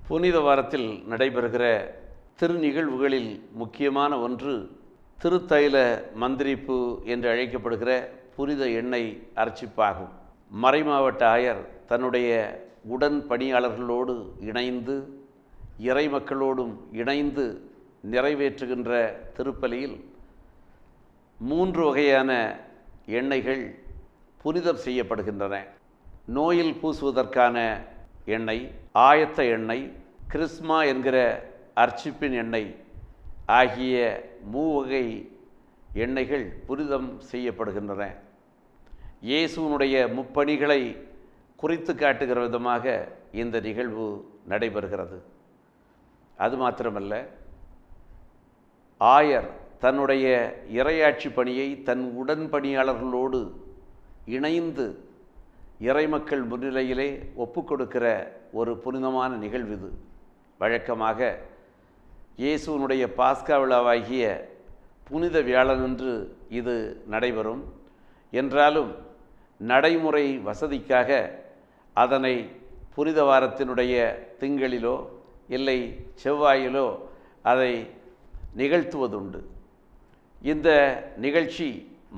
புனித வாரத்தில் நடைபெறுகிற திருநிகழ்வுகளில் முக்கியமான ஒன்று திருத்தைல மந்திரிப்பு என்று அழைக்கப்படுகிற புனித எண்ணெய் அர்ச்சிப்பாகும். மறைமாவட்ட ஆயர் தன்னுடைய உடன் பணியாளர்களோடு இணைந்து இறை மக்களோடும் இணைந்து நிறைவேற்றுகின்ற திருப்பலியில் 3 வகையான எண்ணெய்கள் புனிதம் செய்யப்படுகின்றன. நோயில் பூசுவதற்கான எண்ணெய், ஆயத்த எண்ணெய், கிறிஸ்மா என்கிற அர்ச்சிப்பின் எண்ணெய் ஆகிய 3 வகை எண்ணெய்கள் புனிதம் செய்யப்படுகின்றன. இயேசுவினுடைய முப்பணிகளை குறித்து காட்டுகிற விதமாக இந்த நிகழ்வு நடைபெறுகிறது. அது மாத்திரமல்ல, ஆயர் தன்னுடைய இறையாட்சி பணியை தன் உடன்பணியாளர்களோடு இணைந்து இறைமக்கள் முன்னிலையிலே ஒப்புக்கொடுக்கிற ஒரு புனிதமான நிகழ்வு இது. வழக்கமாக இயேசுவினுடைய பாஸ்கா விழாவாகிய புனித வியாழனன்று இது நடைபெறும். என்றாலும் நடைமுறை வசதிக்காக அதனை புனித வாரத்தினுடைய திங்களிலோ இல்லை செவ்வாயிலோ அதை நிகழ்த்துவதுண்டு. இந்த நிகழ்ச்சி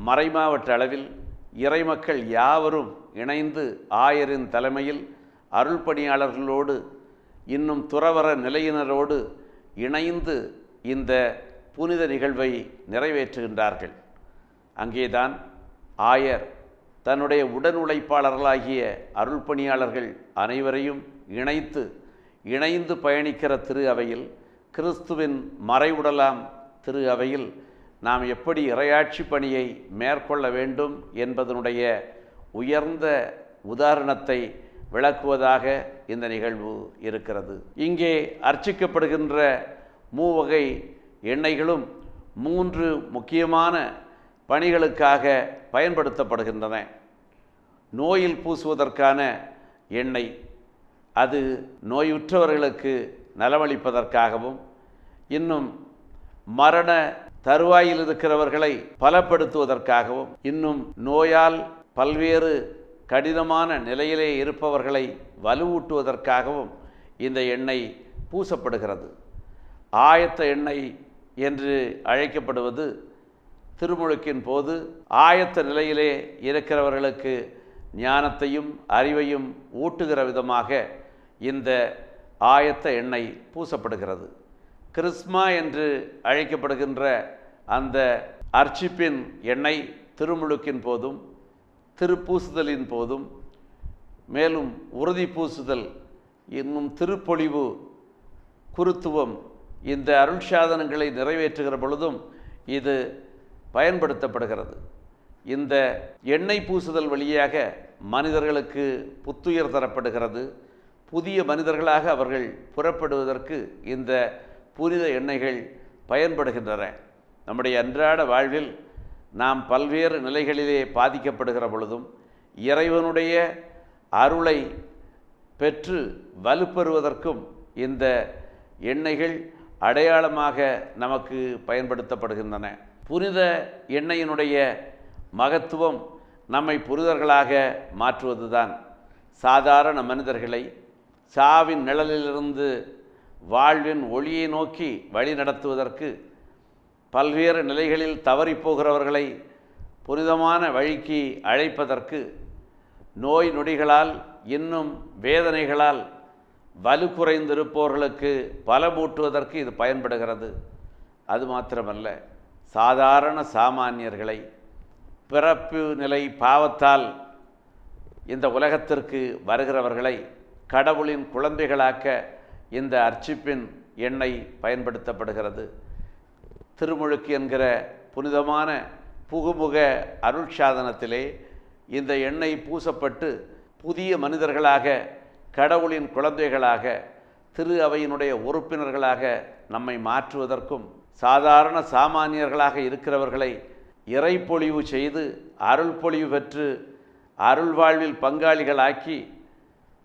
மறைமாவட்ட அளவில் இறைமக்கள் யாவரும் இணைந்து ஆயரின் தலைமையில் அருள் பணியாளர்களோடு இன்னும் துறவற நிலையினரோடு இணைந்து இந்த புனித நிகழ்வை நிறைவேற்றுகின்றார்கள். அங்கேதான் ஆயர் தன்னுடைய உடன் உழைப்பாளர்களாகிய அருள் பணியாளர்கள் அனைவரையும் இணைந்து பயணிக்கிற திரு அவையில், கிறிஸ்துவின் மறைவுடலாம் திரு அவையில் நாம் எப்படி இறையாட்சி பணியை மேற்கொள்ள வேண்டும் என்பதனுடைய உயர்ந்த உதாரணத்தை விளக்குவதாக இந்த நிகழ்வு இருக்கிறது. இங்கே அர்ச்சிக்கப்படுகின்ற 3 வகை எண்ணெய்களும் 3 முக்கியமான பணிகளுக்காக பயன்படுத்தப்படுகின்றன. நோயில் பூசுவதற்கான எண்ணெய், அது நோயுற்றவர்களுக்கு நலமளிப்பதற்காகவும் இன்னும் மரண தருவாயில் இருக்கிறவர்களை பலப்படுத்துவதற்காகவும் இன்னும் நோயால் பல்வேறு கடினமான நிலையிலே இருப்பவர்களை வலுவூட்டுவதற்காகவும் இந்த எண்ணெய் பூசப்படுகிறது. ஆயத்த எண்ணெய் என்று அழைக்கப்படுவது திருமுழுக்கின் போது ஆயத்த நிலையிலே இருக்கிறவர்களுக்கு ஞானத்தையும் அறிவையும் ஊட்டுகிற விதமாக இந்த ஆயத்த எண்ணெய் பூசப்படுகிறது. கிறிஸ்மா என்று அழைக்கப்படுகின்ற அந்த அர்ச்சிப்பின் எண்ணெய் திருமுழுக்கின் போதும் திருப்பூசுதலின் போதும் மேலும் உறுதி பூசுதல் இன்னும் திருப்பொழிவு குருத்துவம் இந்த அருள் சாதனங்களை நிறைவேற்றுகிற பொழுதும் இது பயன்படுத்தப்படுகிறது. இந்த எண்ணெய் பூசுதல் வழியாக மனிதர்களுக்கு புத்துயிர் தரப்படுகிறது. புதிய மனிதர்களாக அவர்கள் புறப்படுவதற்கு இந்த புனித எண்ணெய்கள் பயன்படுகின்றன. நம்முடைய அன்றாட வாழ்வில் நாம் பல்வேறு நிலைகளிலே பாதிக்கப்படுகிற பொழுதும் இறைவனுடைய அருளை பெற்று வலுப்பெறுவதற்கும் இந்த எண்ணெய்கள் அடையாளமாக நமக்கு பயன்படுத்தப்படுகின்றன. புனித எண்ணெயினுடைய மகத்துவம் நம்மை புனிதர்களாக மாற்றுவதுதான். சாதாரண மனிதர்களை சாவின் நிழலிலிருந்து வாழ்வின் ஒளியை நோக்கி வழி நடத்துவதற்கு, பல்வேறு நிலைகளில் தவறிப்போகிறவர்களை புனிதமான வழிக்கு அழைப்பதற்கு, நோய் நொடிகளால் இன்னும் வேதனைகளால் வலு குறைந்திருப்பவர்களுக்கு பலமூட்டுவதற்கு இது பயன்படுகிறது. அது மாத்திரமல்ல, சாதாரண சாமானியர்களை பிறப்பு நிலை பாவத்தால் இந்த உலகத்திற்கு வருகிறவர்களை கடவுளின் குழந்தைகளாக்க இந்த அர்ச்சிப்பின் எண்ணெய் பயன்படுத்தப்படுகிறது. திருமுழுக்கு என்கிற புனிதமான புகுமுக அருள் சாதனத்திலே இந்த எண்ணெய் பூசப்பட்டு புதிய மனிதர்களாக, கடவுளின் குழந்தைகளாக, திரு அவையினுடைய உறுப்பினர்களாக நம்மை மாற்றுவதற்கும், சாதாரண சாமானியர்களாக இருக்கிறவர்களை இறைப்பொழிவு செய்து அருள் பொழிவு பெற்று அருள் வாழ்வில் பங்காளிகளாக்கி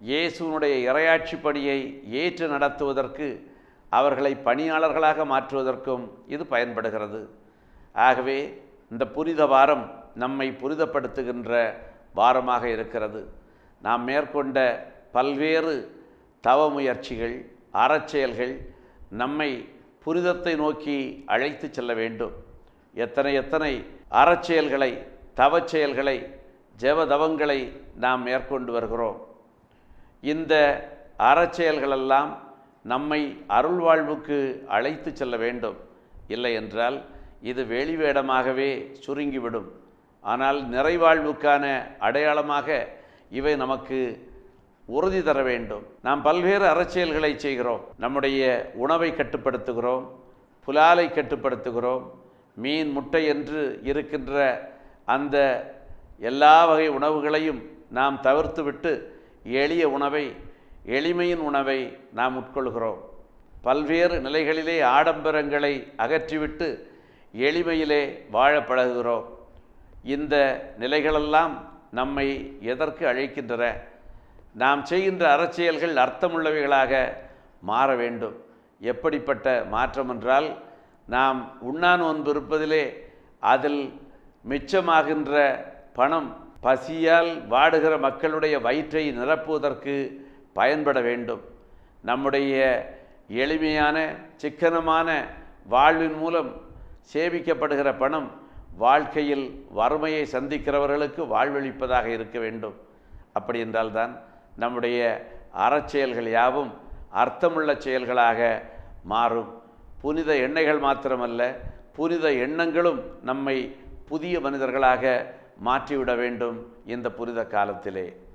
இயேசுவினுடைய இறையாட்சி பணியை ஏற்று நடத்துவதற்கு, அவர்களை பணியாளர்களாக மாற்றுவதற்கும் இது பயன்படுகிறது. ஆகவே இந்த புனித வாரம் நம்மை புனிதப்படுத்துகின்ற வாரமாக இருக்கிறது. நாம் மேற்கொண்ட பல்வேறு தவ முயற்சிகள், அறச்செயல்கள் நம்மை புனிதத்தை நோக்கி அழைத்து செல்ல வேண்டும். எத்தனை எத்தனை அறச்செயல்களை, தவச்செயல்களை, ஜெபதவங்களை நாம் மேற்கொண்டு வருகிறோம். இந்த அறச்செயல்களெல்லாம் நம்மை அருள் வாழ்வுக்கு அழைத்து செல்ல வேண்டும். இல்லை என்றால் இது வெளிவேடமாகவே சுருங்கிவிடும். ஆனால் நிறைவாழ்வுக்கான அடையாளமாக இவை நமக்கு உறுதி தர வேண்டும். நாம் பல்வேறு அறச்செயல்களை செய்கிறோம். நம்முடைய உணவை கட்டுப்படுத்துகிறோம், புலாலை கட்டுப்படுத்துகிறோம், மீன், முட்டை என்று இருக்கின்ற அந்த எல்லா வகை உணவுகளையும் நாம் தவிர்த்துவிட்டு எளிய உணவை, எளிமையின் உணவை நாம் உட்கொள்கிறோம். பல்வேறு நிலைகளிலே ஆடம்பரங்களை அகற்றிவிட்டு எளிமையிலே வாழ பழகுகிறோம். இந்த நிலைகளெல்லாம் நம்மை எதற்கு அழைக்கின்றன? நாம் செய்கின்ற அறச்செயல்கள் அர்த்தமுள்ளவைகளாக மாற வேண்டும். எப்படிப்பட்ட மாற்றம் என்றால், நாம் உண்ணா நோன்பு இருப்பதிலே அதில் மிச்சமாகின்ற பணம் பசியால் வாடுகிற மக்களுடைய வயிற்றை நிரப்புவதற்கு பயன்பட வேண்டும். நம்முடைய எளிமையான சிக்கனமான வாழ்வின் மூலம் சேமிக்கப்படுகிற பணம் வாழ்க்கையில் வறுமையை சந்திக்கிறவர்களுக்கு வாழ்வளிப்பதாக இருக்க வேண்டும். அப்படி என்றால்தான் நம்முடைய அறச்செயல்கள் யாவும் அர்த்தமுள்ள செயல்களாக மாறும். புனித எண்ணெய்கள் மாத்திரமல்ல, புனித எண்ணங்களும் நம்மை புதிய மனிதர்களாக மாற்றிவிட வேண்டும் இந்த புனித காலத்திலே.